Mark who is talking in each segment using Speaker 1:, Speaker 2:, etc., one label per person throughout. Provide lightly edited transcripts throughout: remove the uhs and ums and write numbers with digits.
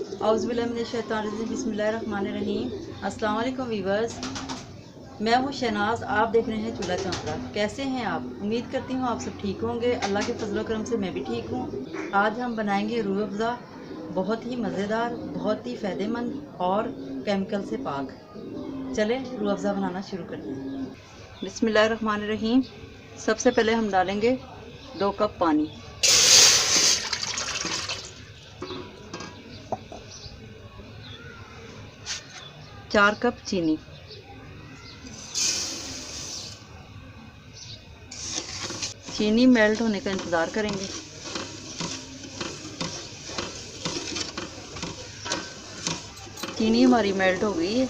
Speaker 1: औज़ुबिल्लाहिमिनश्शैतानिर्रजीम बिस्मिल्लाहिर्रहमानिर्रहीम। अस्सलाम वालेकुम वीवर्स, मैं हूँ शहनाज। आप देख रहे हैं चूल्हा चौंतरा। कैसे हैं आप? उम्मीद करती हूँ आप सब ठीक होंगे। अल्लाह के फजल व करम से मैं भी ठीक हूँ। आज हम बनाएंगे रूह अफ़ज़ा, बहुत ही मज़ेदार, बहुत ही फ़ायदेमंद और केमिकल से पाक। चलें रूह अफ़ज़ा बनाना शुरू करते हैं। बिस्मिल्लाहिर्रहमानिर्रहीम। सबसे पहले हम डालेंगे 2 कप पानी, 4 कप चीनी, चीनी मेल्ट होने का इंतज़ार करेंगे। चीनी हमारी मेल्ट हो गई है।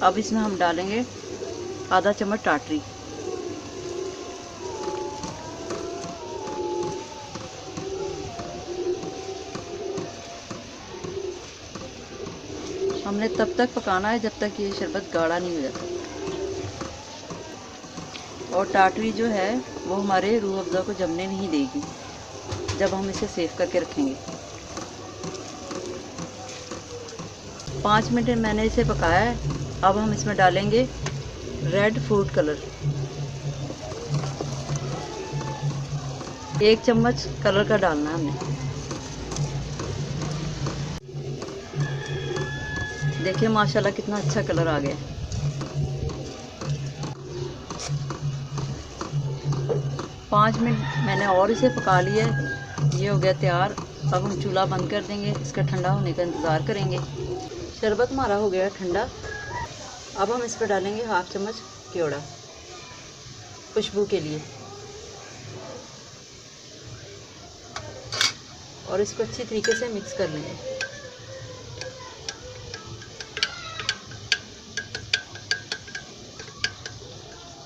Speaker 1: अब इसमें हम डालेंगे आधा चम्मच टाटरी, हमने तब तक पकाना है जब तक ये शरबत गाढ़ा नहीं हो जाता। और टाटरी जो है वो हमारे रूह अफ़ज़ा को जमने नहीं देगी जब हम इसे सेव करके रखेंगे। 5 मिनट मैंने इसे पकाया है। अब हम इसमें डालेंगे रेड फूड कलर, 1 चम्मच कलर का डालना है हमने। देखिए माशाल्लाह कितना अच्छा कलर आ गया। 5 मिनट मैंने और इसे पका लिया है। ये हो गया तैयार। अब हम चूल्हा बंद कर देंगे, इसका ठंडा होने का इंतज़ार करेंगे। शरबत हमारा हो गया ठंडा। अब हम इस पर डालेंगे 1/2 चम्मच केवड़ा खुशबू के लिए, और इसको अच्छी तरीके से मिक्स कर लेंगे।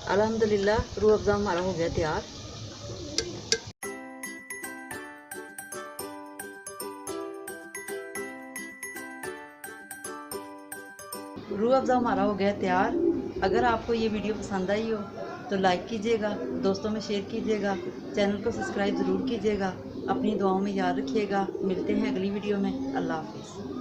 Speaker 1: अल्हम्दुलिल्लाह रूह अफ़ज़ा हमारा हो गया तैयार। रूह अफ़ज़ा हमारा हो गया तैयार। अगर आपको ये वीडियो पसंद आई हो तो लाइक कीजिएगा, दोस्तों में शेयर कीजिएगा, चैनल को सब्सक्राइब ज़रूर कीजिएगा। अपनी दुआओं में याद रखिएगा। मिलते हैं अगली वीडियो में। अल्लाह हाफ़िज़।